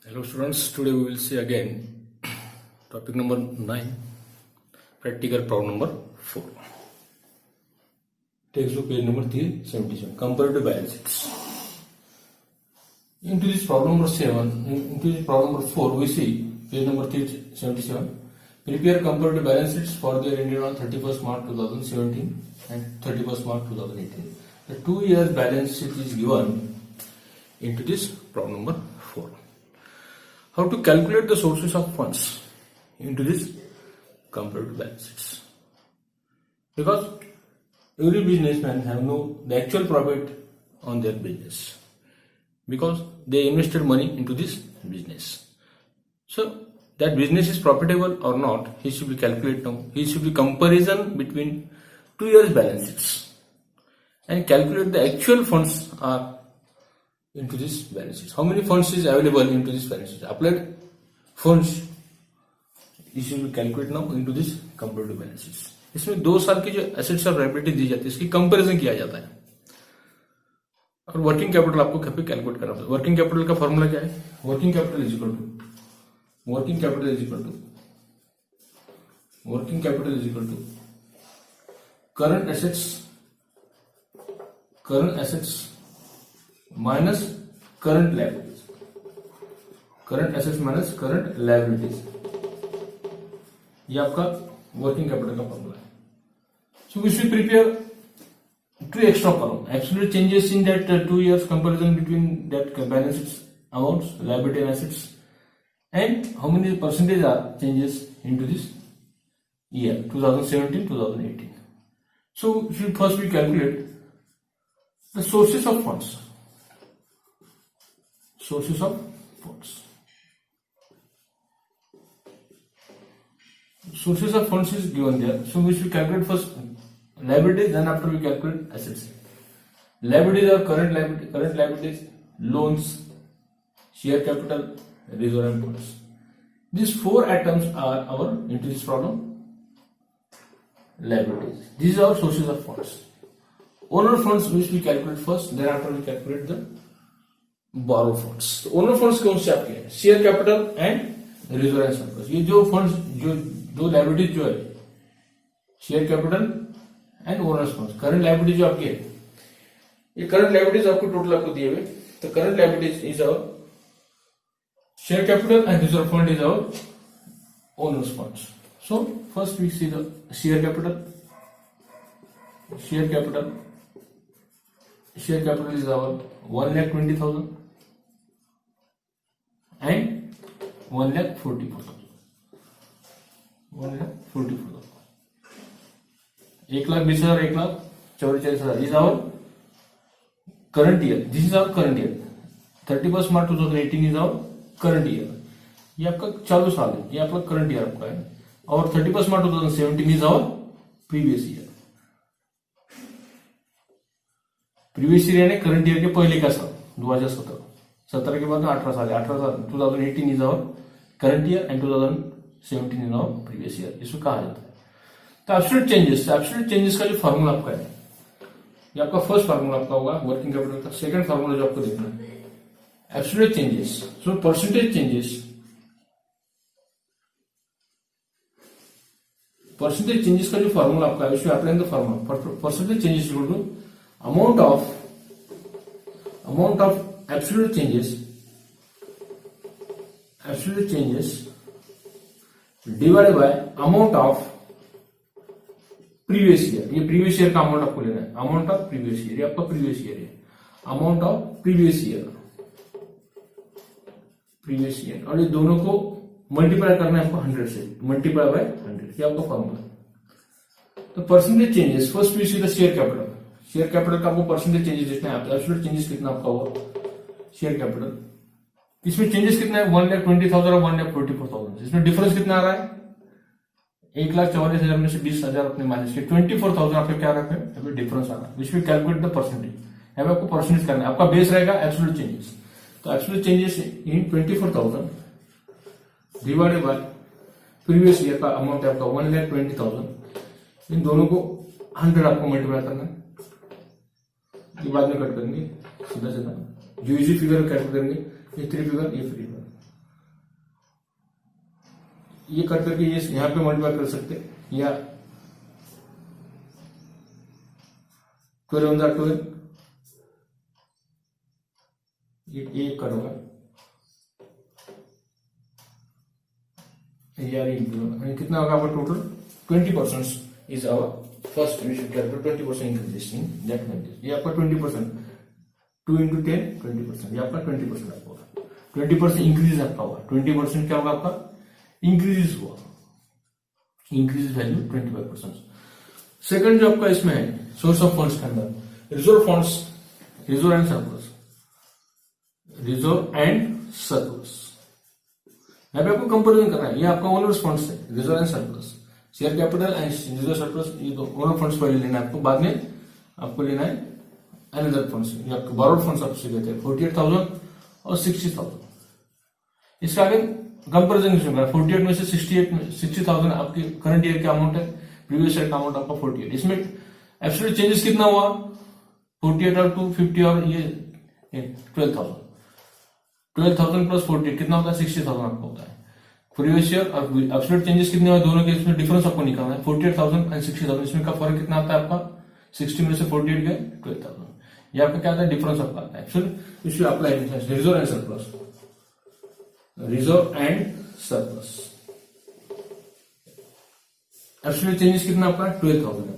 Hello students, today we will see again topic number 9, practical problem number 4. Textbook page number 377, comparative balance sheets. Into this problem number 4 we see page number 377, prepare comparative balance sheets for the year ended on 31st March 2017 and 31st March 2018. The 2 years balance sheet is given into this problem number 4. How to calculate the sources of funds into this comparative balance sheets? Because every businessman have the actual profit on their business because they invested money into this business. So that business is profitable or not, he should be calculated now. He should be comparison between 2 years balance sheets and calculate the actual funds are into this balance sheet. How many funds is available into this balance sheet? Applied funds you should be calculate now into this comparative balance sheet. इसमें 2 साल की जो assets और liability दी जाती है इसकी comparison किया जाता है और वर्किंग कैपिटल आपको कैलकुलेट करना होता है. वर्किंग कैपिटल का फॉर्मूला क्या है? Working capital is equal to current assets minus current liabilities. Current assets minus current liabilities. ये आपका वर्किंग कैपिटल का फॉर्मूला है. So we should prepare 2 extra column. Absolute changes in that 2 years comparison between that balance sheets amounts, liability and assets, and how many percentage are changes into this year 2017-2018. So first we calculate the sources of funds. Sources of funds is given there. So we should calculate first liabilities, then after we calculate assets. Liabilities are current liabilities, loans, share capital, reserve and bonds. These 4 items are our into this problem liabilities. These are sources of funds. Owner funds which we calculate first, then after we calculate the borrow funds. तो owner funds कौन से आपके हैं? Share capital and reserve and surplus. ये जो funds जो 2 liabilities जो है share capital and owners funds. Current liability जो आपकी है ये करंट लायबिलिटीज आपको टोटल आपको दिए हुए. तो current liabilities is our share capital and reserve fund is our owners funds. So first we see the share capital is our 1,20,000 and 1,44,000. 1,20,000, 1,44,000 is our current year. This is our current year. 31st March 2018 is our current year. ये आपका चालू साल है, ये आपका current year आपका है. और 31st March 2017 is our previous year. Previous year यानी करंट ईयर के पहले का साल 2017 के बाद 18 साल 2018 is our current year and 2017 is our previous year. इसको कहा जाता है. तो एब्सोल्यूट चेंजेस का जो फार्मूला आपका है ये आपका फर्स्ट फार्मूला आपका होगा वर्किंग कैपिटल का. सेकंड फार्मूला जो आपको देखना है absolute changes. So percentage changes का जो फार्मूला आपका है उसमें apply the formula percentage changes equal to amount of absolute changes divided by amount of previous year. ये प्रीवियस ईयर का अमाउंट आपको लेना है. अमाउंट ऑफ प्रीवियस ईयर ये आपका प्रीवियस ईयर है. अमाउंट ऑफ प्रीवियस ईयर और ये दोनों को मल्टीप्लाई करना है आपको 100 से. मल्टीप्लाई बाय 100 ये आपका फॉर्मूला. तो percentage changes first we see the share capital. Share capital का आपको परसेंटेज चेंजेस देखना है. एब्सोल्यूट चेंजेस कितना आपका होगा शेयर कैपिटल. इसमें चेंजेस कितना है 1,20,000 और 1,44,000. इसमें डिफरेंस कितना आ रहा है 1,44,000 में से 20,000 अपने माइनस के 24,000 आपका क्या रखा है डिफरेंस आ रहा है. Which will calculate the percentage. आपको परसेंटेज करना है. आपका बेस रहेगा एब्सोल्यूट चेंजेस. तो absolute changes in 24,000 divided by previous year का अमाउंट है आपका 1,20,000. इन दोनों को 100 आपको मल्टीप्लाई करना है. बाद में कट करेंगे सीधा सीधा जो इसी फिगर कट करेंगे ये 3 फिगर ये 3 फिगर ये कर करके ये यहाँ पे मल्टीप्लाई कर सकते हैं, या 12 × 12 ये कट होगा, कितना होगा आपका total 20% is our first we should calculate 20% increase in that value. ये आपका 20%, 2 × 10 20%, ये आपका 20% आपका होगा, 20% इंक्रीज आपका हुआ, 20% क्या होगा आपका इंक्रीज हुआ, इंक्रीज वैल्यू 25%। सेकंड जो आपका इसमें है सोर्स ऑफ फंड्स के अंदर reserve funds, reserve and surplus, reserve and surplus. यहाँ पे आपको कंपेरिजन करना है, ये आपका ओनर्स फंड्स है, reserve and surplus, share capital and reserve surplus, ये तो ओनर फंड्स पहले लेना है आपको, बाद में आपको लेना है अनदर फंड्स, ये आपके बोरोड फंड्स आपसे लेते हैं 48,000 और 60,000। इसका आगे कंपेरिजन करना है, 48 में से 60,000 आपके करंट ईयर का अमाउंट है, प्रीवियस ईयर का अमाउंट आपका 48, इसमें एब्सोल्यूट चेंजेस कितना हुआ 48 और 250 और ये 12,000 प्लस 48 कितना होता है 60,000 आपका होता है प्रीवियस ईयर, और एब्सोल्यूट चेंजेस कितने हुए दोनों के, इसमें डिफरेंस आपको निकालना है 48,000 एंड 60,000, इसमें का फर्क कितना आता है आपका 60 में से 48 गए 12,000, ये आपका क्या आता है डिफरेंस आपका आता है एक्चुअली, इसमें apply reserve and surplus, reserve and surplus. Absolute changes कितना आपका 12,000 है,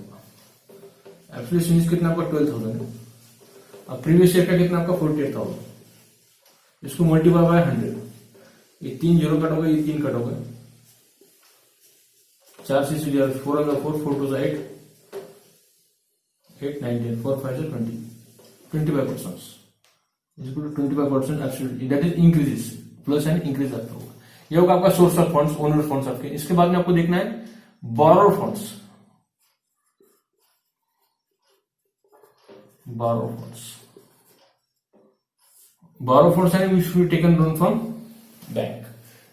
एब्सोल्यूट चेंजेस कितना आपका 12,000 है, अब प्रीवियस ईयर का कितना आपका 48,000, इसको मल्टीप्लाई बाय 100, ये 3 0 कट हो गए, ये 3 कट हो गए, 4 6 4 4 4 2 8 8 9 10 4 5 20 25%, इसको 25% absolute that is increases, plus and increase आपका होगा, ये होगा आपका source of funds, owner funds आपके। इसके बाद में आपको देखना है borrowed funds, borrow funds, borrow funds है which we taken loan from bank,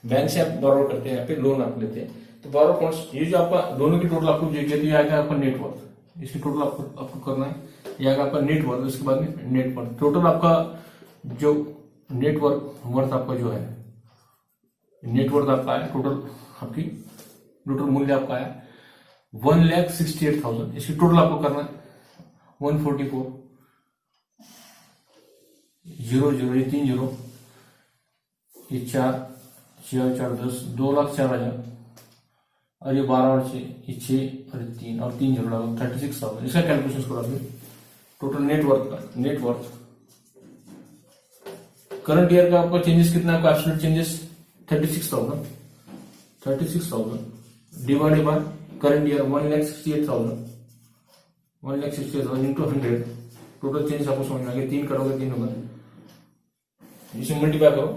bank से आप बोरो करते हैं, यहाँ पे लोन आप लेते हैं, तो बोरो फंड्स, ये जो आपका दोनों की टोटल आपको जो कहती है आएगा आपका नेटवर्थ, इसकी टोटल आपको करना है, ये आएगा आपका नेटवर्थ, उसके बाद में नेटवर्थ, टोटल आपका जो नेटवर्थ आपका जो है नेटवर्थ आपका है, टोटल आपकी टोटल मूल्य आपका है 1,68,000, इसकी टोटल आपको करना है 144 0 ये 3 0 ये 4 4 10 2,04,000 और ये 12 और 6 ये 6 और 3 और 3 0 लगा 36,000, इसका कैलकुलेशन करो अभी टोटल नेटवर्थ का, नेटवर्थ करंट ईयर का आपका चेंजेस कितना आपका absolute changes 36,000 divided by current year 1,68,000 into 100, total change आपको समझ में आ गया, 3 करोगे 3 होगा, इसे मल्टीप्लाई करो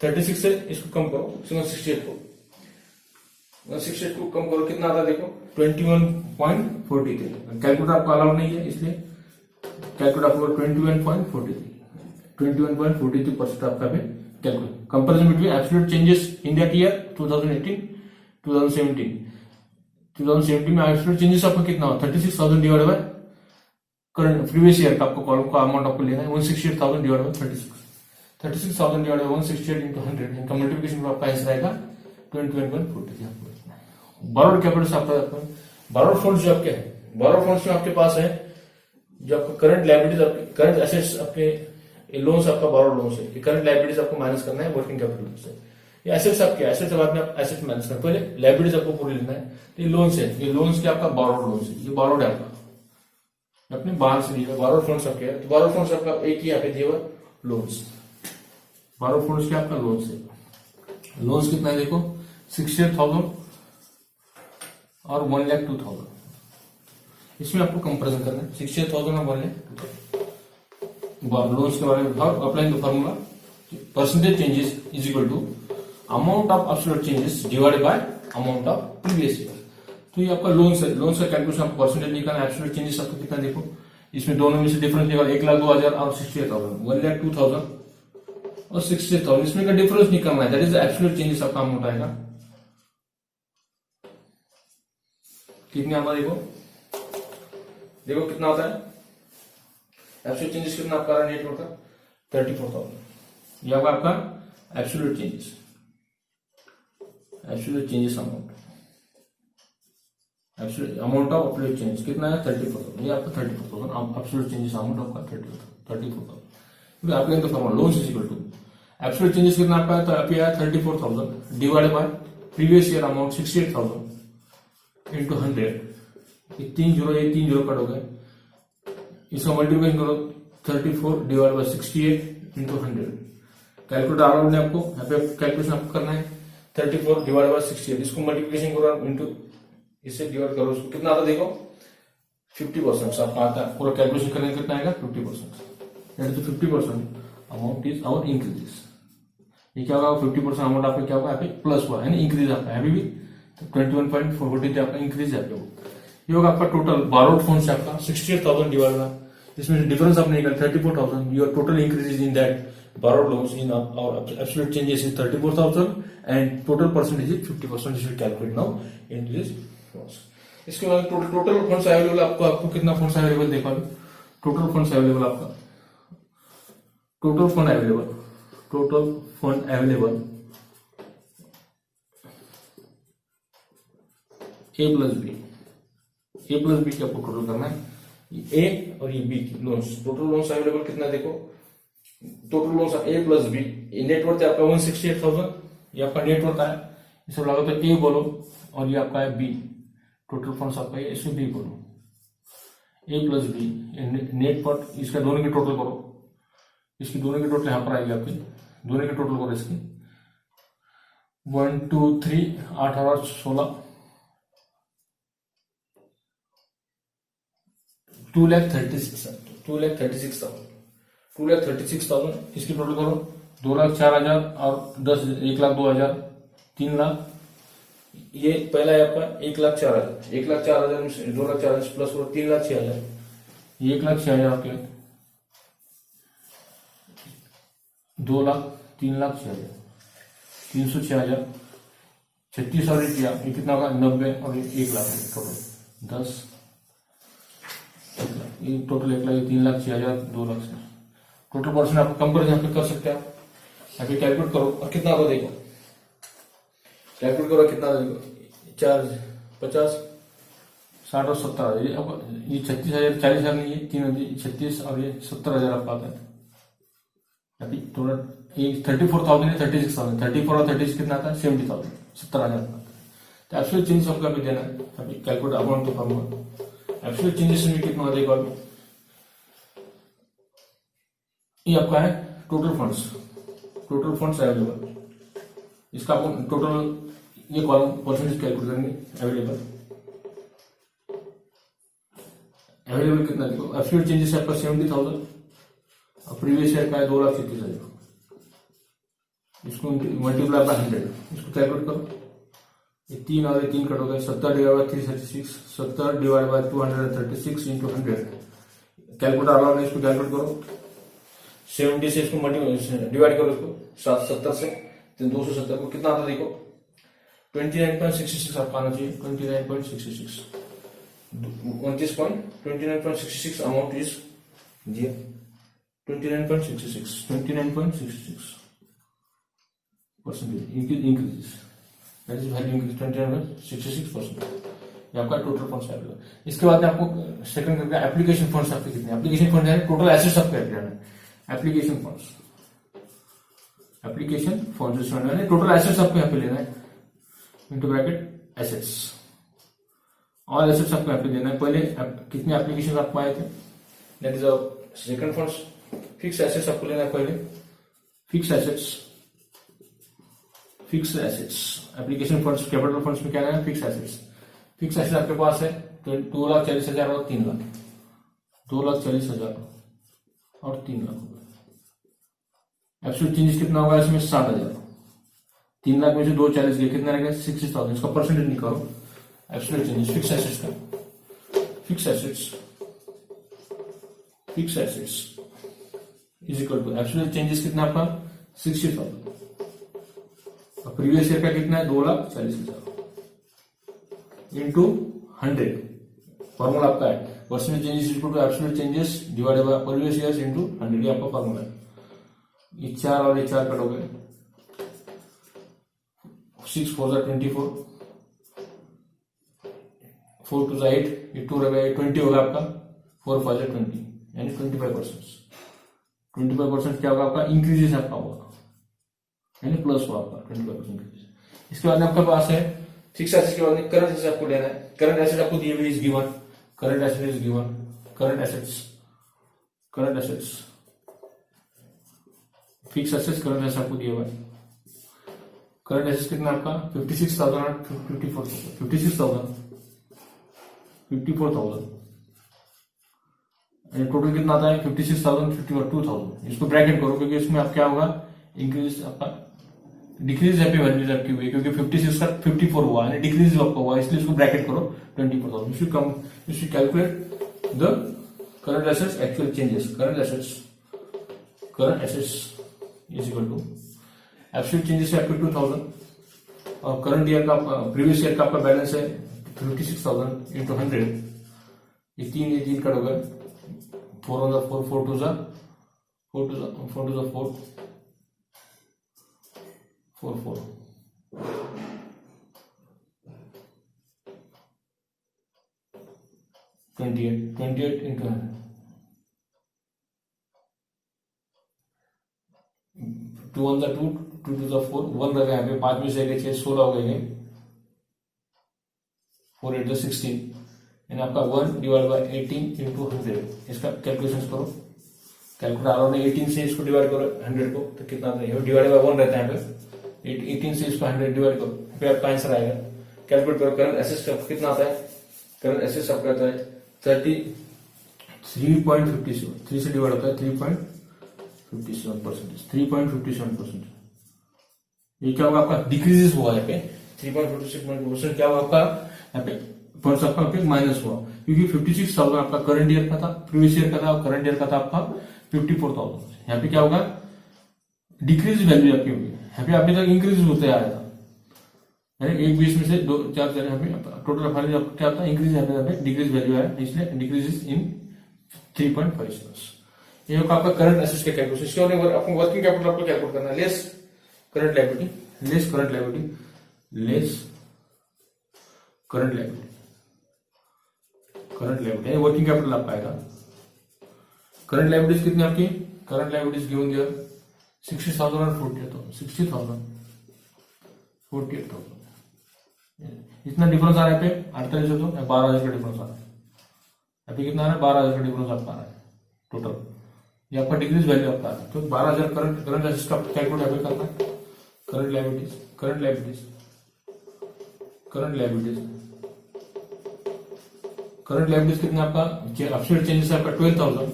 36 से इसको कम करो 68 को, 68 को कम करो कितना आता है देखो 21.43, कैलकुलेटर आपको अलाउ नहीं है इसलिए कैलकुलेटर आपको 21.43% आपका पे calculate, comparison between absolute changes in that year 2018 2017 में एब्सोल्यूट चेंजेस आपका कितना हो 36,000 divided by current previous year का आपको कॉलम का अमाउंट आपको लेना है 168,000 divided by 36,000 divided by 168 into 100, इनका मल्टीप्लिकेशन में आपका आंसर आएगा 21.43 आपको। बोरोड कैपिटल आपका बोरोड फंड्स जो आपके हैं, बोरोड फंड्स में आपके पास है जो आपका करंट लायबिलिटीज, आपके करंट एसेट्स, आपके लोन्स आपका बोरोड लोन्स है, करंट लायबिलिटीज आपको माइनस करना है वर्किंग कैपिटल से, ये एसेट्स आपके, एसेट्स के बाद में आप एसेट माइनस करना, पहले लायबिलिटीज आपको पूरी लेना है, तो ये लोन्स है, ये लोन्स के आपका बोरोड लोन्स है, ये बोरोड है आपका अपने बाहर से दिया, बोरोड फंड्स आपके है, तो बोरोड फंड्स आपका एक ही यहाँ पे दिया हुआ लोन्स, बोरोड फंड्स के आपका लोन्स है, लोन्स कितना है देखो 68,000 और 1,02,000, इसमें आपको कंपेरिजन करना है 68,000 और 1,02,000 लोन्स के बारे में apply the formula percentage changes is equal to amount of absolute changes divided by amount of previous year, तो ये आपका लोन्स है, लोन्स का कैलकुलेशन आपको परसेंटेज निकालना, एब्सोल्यूट चेंजेस आपको कितना देखो, इसमें दोनों में से डिफरेंस निकाल 1,02,000 और 68,000 1,02,000 और 68,000, इसमें का डिफरेंस निकालना है, दैट इज एब्सोल्यूट चेंजेस आपका अमाउंट आएगा कितने आता है देखो कितना होता है एब्सोल्यूट चेंजेस कितना आपका नेट होता है 34,000, ये होगा आपका absolute changes, absolute changes amount, absolute amount of absolute change कितना है 34,000, ये आपका 34,000 एब्सोल्यूट चेंजेस अमाउंट आपका 34,000। आप कहें तो formula loan is equal to absolute changes कितना आपका है, तो आप आया 34,000 divided by previous year amount 68,000 into 100, ये 3 जीरो कट हो गए, इसका मल्टीप्लिकेशन करो 34 डिवाइड बाय 68 इंटू 100। कैलकुलेटर आ रहा है आपको, यहाँ पे कैलकुलेशन आपको करना है 34 डिवाइड बाय 68, इसको मल्टीप्लिकेशन करो इंटू इससे डिवाइड करो, उसको कितना आता देखो 50% आपका आता है, पूरा कैलकुलेशन करने कितना आएगा 50%, तो 50% अमाउंट इज आवर इंक्रीजेस। ये क्या होगा 50% अमाउंट आपका क्या होगा, यहाँ पे प्लस हुआ है ना, इंक्रीज आपका अभी भी 21.40 आपका इंक्रीज है। ये होगा आपका टोटल बारोड फंड से आपका 68,000 डिवाइड हुआ, इसमें डिफरेंस आपने निकाला 34,000, your total increase in that borrowed loans in our absolute changes is 34,000 and total percentage is 50%. You should calculate now in this funds. इसके बाद टोटल फंड्स अवेलेबल आपको कितना फंड्स अवेलेबल देखा अभी, टोटल फंड्स अवेलेबल आपका total fund available A plus B आपको total करना है, ए और ये B loans, total loans available कितना देखो, total loans A plus B, net worth है आपका 168,000, ये आपका नेटवर्थ है, इसको लगा तो ए बोलो और ये आपका है बी, टोटल फंड्स आपका है, इसको बी बोलो, ए प्लस बी नेटवर्थ, इसका दोनों की टोटल करो, इसकी दोनों की टोटल यहां पर आएगी आपकी, दोनों की टोटल करो इसकी 1 2 3 8 और 16 2,36,000 इसकी टोटल करो, 2,04,000 और 10 1,02,000 3,00,000, ये पहला है आपका 1,04,000 में 2,04,000 प्लस करो 3,06,000, ये 1,06,000 आपके 2,00,000 3,06,000 306,000 36 और ये कितना होगा 90 और 1,00,000 टोटल 10, ये टोटल 1,00,000 3,06,000 2,00,000 से टोटल पर्सन आप कंपेरिजन यहाँ पे कर सकते हैं, आप यहाँ पे कैलकुलेट करो और कितना होगा देखो, कैलकुलेट करो कितना देखो 4 50 60 और 70, ये 36,000 40,000 नहीं है 36 और ये 70,000 आपका आता है, अभी टोटल ये 34,000 है 36,000, 34 और 36 कितना आता है 70,000 70,000 आता है। तो एब्सोल्यूट चेंज आपका भी देना है, अभी कैलकुलेट अमाउंट तो फॉर्मूला एब्सोल्यूट चेंजेस में कितना देखो, अभी ये आपका है टोटल फंड्स अवेलेबल, इसका अपन टोटल ये कॉलम परसेंटेज कैलकुलेट करेंगे, अवेलेबल कितना देखो, एब्सोल्यूट चेंजेस आपका 70,000 और प्रीवियस ईयर का है 2,36,000, इसको मल्टीप्लाई बाय 100, इसको कैलकुलेट करो, ये 3 और 3 कट हो गए 70 divide by 336, 70 divide by 236 into 100, calculator आ रहा है, इसको कैलकुलेट करो 70 से इसको डिवाइड करो, इसको 70 से 270 को कितना आता देखो 29.66 आपका आना चाहिए, 29.66 29.66 अमाउंट इज दिया 29.66 percentage increase, that is value increase 29.66%, ये आपका टोटल फंड्स है। इसके बाद में आपको सेकंड करके एप्लीकेशन फंड्स आपके कितने, एप्लीकेशन फंड है टोटल एसेट्स आपके एप्लीकेशन फंड्स टोटल एसेट्स आपको यहाँ पे लेना है, इनटू ब्रैकेट एसेट्स, और एसेट्स आपको यहाँ पे देना है, पहले कितने एप्लीकेशन आपको आए थे, that is second funds, fix assets आपको लेना है पहले, fix assets application funds capital funds में क्या है फिक्स एसेट्स आपके पास है तो 2,40,000 और 3,00,000, 2,40,000 और 3,00,000, एब्सोल्यूट चेंजेस कितना होगा इसमें 60,000, 3,00,000 में से 2,40 गए कितना रहेगा 60,000, इसका परसेंटेज निकालो, absolute changes fix assets is equal to absolute changes कितना आपका 60,000, और प्रीवियस ईयर का कितना है 2,40,000 इंटू 100, फॉर्मूला आपका है percentage changes equal to absolute changes divided by previous years into 100, ये आपका फॉर्मूला है। ये 4 और ये 4 कट हो गए 6 4 जा 24, 4 2 जा 8, ये 2 रहेगा, ये 20 होगा आपका, 4 5 जा 20, यानी 25%। 25% क्या होगा आपका, इंक्रीजेस आपका होगा, यानी प्लस हुआ आपका 25% इंक्रीज। इसके बाद आपके पास है फिक्स एसेट के बाद करंट एसेट आपको लेना है। करंट एसेट आपको दिए हुए is given, current asset is given, current assets fix assets current assets आपको दिया हुआ है। करंट एसेट्स कितना आपका 56,000 और 54,000, 54,000 टोटल कितना आता है 56,000, 52,000। इसको ब्रैकेट करो क्योंकि इसमें आप क्या होगा, इंक्रीज आपका डिक्रीज हैप्पी वैल्यूज आपकी हुई, क्योंकि 56 का 54 हुआ यानी डिक्रीज आपका हुआ, इसलिए इसको ब्रैकेट करो 24,000। You should calculate the current assets actual changes. Current assets is equal to absolute changes है आपके 2,000 और करंट ईयर का प्रीवियस ईयर का आपका बैलेंस है 56,000 इंटू 100, ये तीन कट हो गए, 4 1 जा 4, 4 2 जा 4, 4 4 28 इंटू 100, 2 1 जा 2, 2 2 जा 4, 1 रहेगा यहाँ पे, 5 में से 6 16 हो गए, 4 8 जा 16, यानी आपका 1 डिवाइड बाय 18 इंटू 100। इसका कैलकुलेशन करो, कैलकुलेटर आ रहा है, 18 से इसको डिवाइड करो 100 को, तो कितना आता है, डिवाइड बाय 1 रहता है यहाँ पे, 18 से इसको 100 डिवाइड करो, फिर आपका आंसर आएगा। कैलकुलेट करो करंट एसेट्स का कितना आता है, करंट एसेट्स आपका आता है 3.57, 3 से डिवाइड होता है 3.57%, 3.57%। ये क्या होगा आपका, डिक्रीजेस हुआ यहाँ पे 3.56% क्या हुआ आपका यहाँ पे, पॉइंट्स आपका माइनस हुआ, क्योंकि 56,000 आपका करंट ईयर का था, प्रीवियस ईयर का था, करंट ईयर का था आपका 54,000। यहाँ पे क्या होगा, डिक्रीज वैल्यू आपकी होगी, यहाँ पे अभी तक इंक्रीज होते आया था, यानी 1 20 में से 2 4 4 यहाँ पे टोटल फाइनल क्या होता है, इंक्रीज यहाँ पे डिक्रीज वैल्यू आया, इसलिए डिक्रीज इन 3.56। ये होगा आपका करंट एसेट्स के कैलकुलेशन। इसके बाद आपको वर्किंग कैपिटल आपको कैलकुलेट करना है, less current liability, less current liability, less current liability, current liability working capital आपका आएगा। करंट लायबिलिटीज कितनी आपकी, करंट लायबिलिटीज गिवन हियर 60,000 और 48,000, 60,000 48,000, इतना डिफरेंस आ रहा है पे 48 है, तो 12,000 का डिफरेंस आ रहा है, अभी कितना आ रहा है 12,000 का डिफरेंस आपका आ रहा है टोटल, ये आपका डिक्रीज वैल्यू आपका आ रहा है, तो 12,000 करंट एसेट्स का कैलकुलेट यहाँ पे करना है। Current liabilities, current liabilities, current liabilities, current liabilities कितना आपका, एब्सोल्यूट चेंजेस आपका 12,000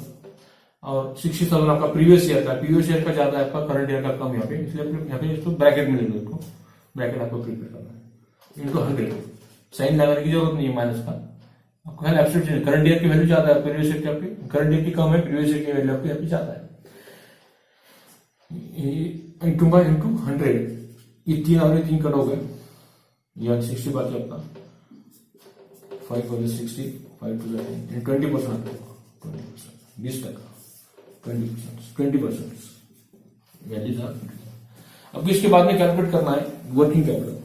और 60,000 आपका प्रीवियस ईयर का, प्रीवियस ईयर का ज्यादा है आपका, करंट ईयर का कम यहाँ पे, इसलिए यहाँ पे इसको ब्रैकेट में ले लो, इसको ब्रैकेट आपको प्रिपेयर करना है इंटू 100, साइन लगाने की जरूरत नहीं है माइनस का, आपको है एब्सोल्यूट चेंज, करंट ईयर की वैल्यू ज्यादा है प्रीवियस ईयर की आपकी, करंट ईयर की कम है, प्रीवियस ईयर की वैल्यू आपकी यहाँ पे ज्यादा है, इंटू 100, ये 3 और 3 कट हो गए, यह 60 बाकी आपका 5 4 60, 5 2 20%, 20%, 20% वैल्यू था। अब इसके बाद में कैलकुलेट करना है working capital.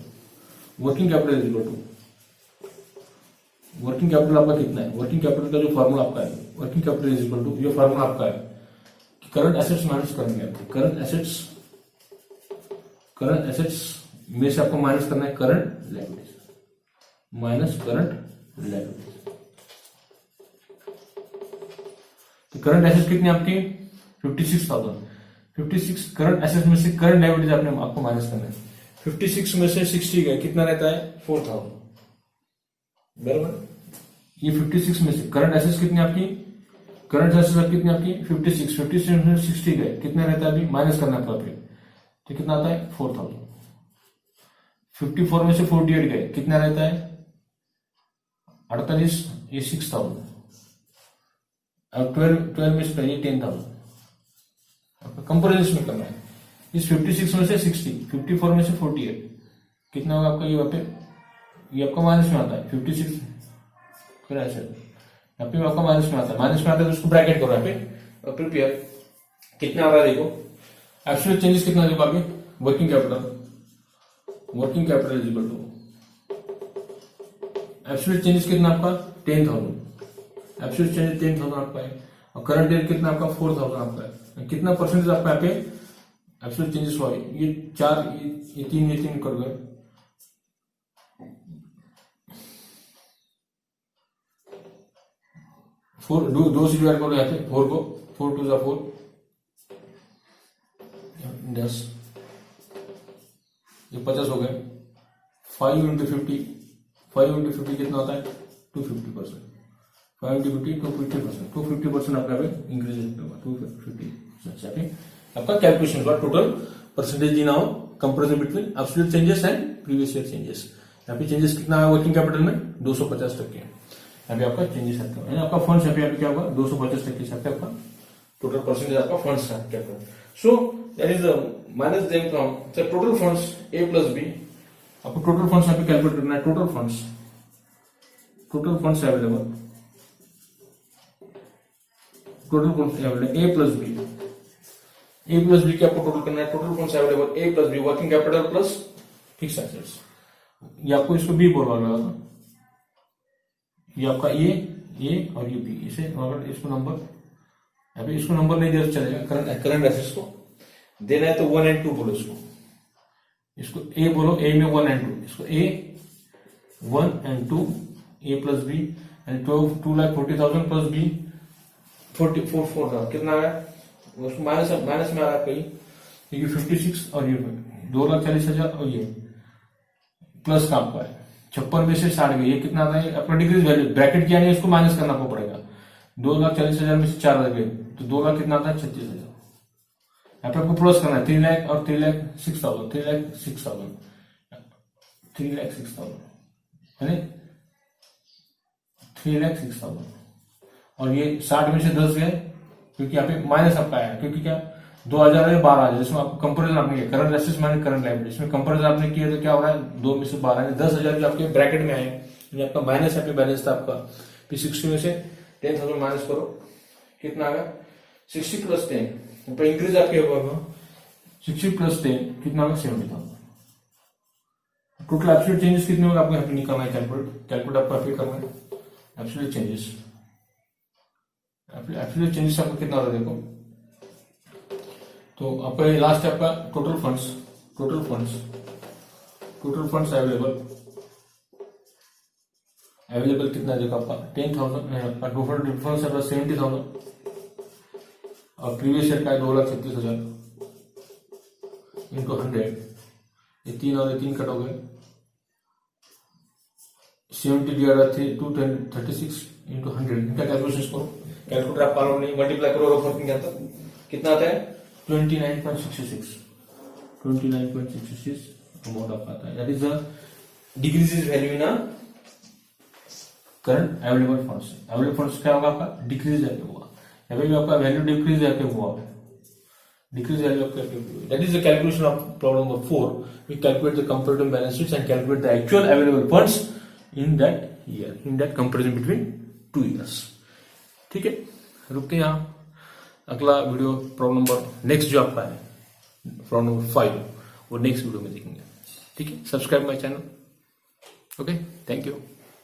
Working capital is equal to, working capital आपका कितना है, वर्किंग कैपिटल का जो फॉर्मूला आपका है, working capital is equal to, ये फॉर्मूला आपका है कि करंट एसेट्स माइनस करेंगे आपको, करंट एसेट्स में से आपको माइनस करना है current liabilities, minus current liabilities. तो करंट एसेट्स कितनी आपकी 56,000, 56 करंट एसेट्स में से करंट लायबिलिटीज आपने आपको माइनस करना है, 56 में से 60 गए, कितना रहता है 4,000, बराबर। ये 56 में से करंट एसेट्स कितनी आपकी, करंट एसेट्स कितनी आपकी 56 में से 60 गए, कितना रहता है अभी माइनस करना था फिर, तो कितना आता है 4,000। 54 में से 48 गए, कितना रहता है 48, ये 6,000, अब 12 में से 10,000, कंपेरिजन में करना है। इस 56 में से 60, 54 में से 48, कितना होगा आपका, ये आपका माइनस में आता है 56, फिर ऐसे यहाँ पे आपका माइनस में आता है, माइनस में आता है तो उसको ब्रैकेट करो यहाँ पे प्रिपेयर, कितना आ रहा है देखो, एब्सोल्यूट चेंजेस कितना देखो अभी, working capital working capital is equal to absolute changes कितना आपका 10,000, एब्सोल्यूट चेंजेस 10,000 आपका है, और करंट ईयर कितना आपका 4,000 आपका है। कितना परसेंटेज आपका यहाँ पे एब्सोल्यूट चेंजेस हुआ है, ये 4 ये 3 कर गए, 4 दो से डिवाइड करो यहाँ पे 4 को, 4 2 जा 4 10, ये 50 हो गए। 5 इंटू 50, 5 इंटू 50 कितना होता है 250%, 5 इंटू 50 250%, 250% आपका इंक्रीज होगा 250%। आपका कैलकुलेशन हुआ total percentage in our comparison between absolute changes and previous year changes. यहाँ पे चेंजेस कितना है वर्किंग कैपिटल में 250%। यहाँ पे आपका चेंजेस आता है, आपका फंड्स यहाँ पे क्या होगा 250% से आपका टोटल परसेंटेज आपका funds capital. So that is minus them from the total funds A plus B. आपको टोटल फंड्स यहाँ पे कैलकुलेट करना है, total funds available, total funds available A plus B की आपको टोटल करना है। Total funds available A plus B, working capital plus fix assets. ये आपको इसको बी बोलना होगा, ये आपका ए और ये बी, इसे अगर इसको नंबर अभी इसको नंबर नहीं दे चलेगा, करंट एसेट्स को देना है तो 1 एंड 2 बोलो, इसको ए बोलो, ए में 1 एंड 2, इसको A 1 and 2 A plus B and 2,40,000 plus B 44,000 कितना आ रहा है, उसको माइनस में आ रहा है कहीं, ये 56 और ये 2,40,000 और ये प्लस का आपका है 56 में से 60 गए, ये कितना आता है अपना डिक्रीज वैल्यू, ब्रैकेट किया नहीं इसको माइनस करना पड़ेगा। 2,40,000 में से 4 गए तो 2 लाख कितना आता है 36,000। यहाँ पे आपको प्लस करना है 3 लाख और 3,06,000, 3,06,000 है 3,06,000 और ये 60 में से 10 गए क्योंकि यहाँ पे माइनस आपका आया, क्योंकि क्या 2,000 है 12,000, जिसमें आपको कंपेरिजन आपने किया current assets minus current liability, इसमें कंपेरिजन आपने किया तो क्या हो रहा है 2 में से 12 10,000 जो आपके ब्रैकेट में आए, ये आपका माइनस है, बैलेंस था आपका P60 में से 10,000 माइनस करो कितना आ गया 60 प्लस 10, इंक्रीज आपके होगा 60 प्लस 10 कितना होगा 70,000। टोटल एब्सोल्यूट चेंजेस कितने होगा आपको यहाँ पे निकालना है, कैलकुलेट आपको यहाँ पे करना है एब्सोल्यूट चेंजेस। एब्सोल्यूट चेंजेस आपका कितना होता है देखो, तो आपका ये लास्ट है आपका टोटल फंड्स अवेलेबल कितना है देखो आपका 10,000, टोटल फंड्स आपका 70,000 और प्रीवियस ईयर का 2,36,000 इंटू 100, ये 3 और ये 3 कट हो गए, 70 डिवाइड बाय 236 इंटू 100, इनका कैलकुलेशन करो, कैलकुलेटर आप पालो नहीं, मल्टीप्लाई करो और वर्किंग आता कितना आता है 29.66 अमाउंट आपका आता है, that is the decreases value in current available funds. Available funds क्या होगा आपका डिक्रीज हुआ, यहाँ पे भी आपका वैल्यू डिक्रीज हुआ है, डिक्रीज वैल्यू आपका that is the calculation of problem number 4। We calculate the comparative balance sheets and calculate the actual available funds in that year, in that comparison between 2 years. ठीक है, रुकते हैं यहाँ, अगला video problem number next जो आपका है problem number 5 वो नेक्स्ट वीडियो में देखेंगे। ठीक है, subscribe my channel. Okay, thank you.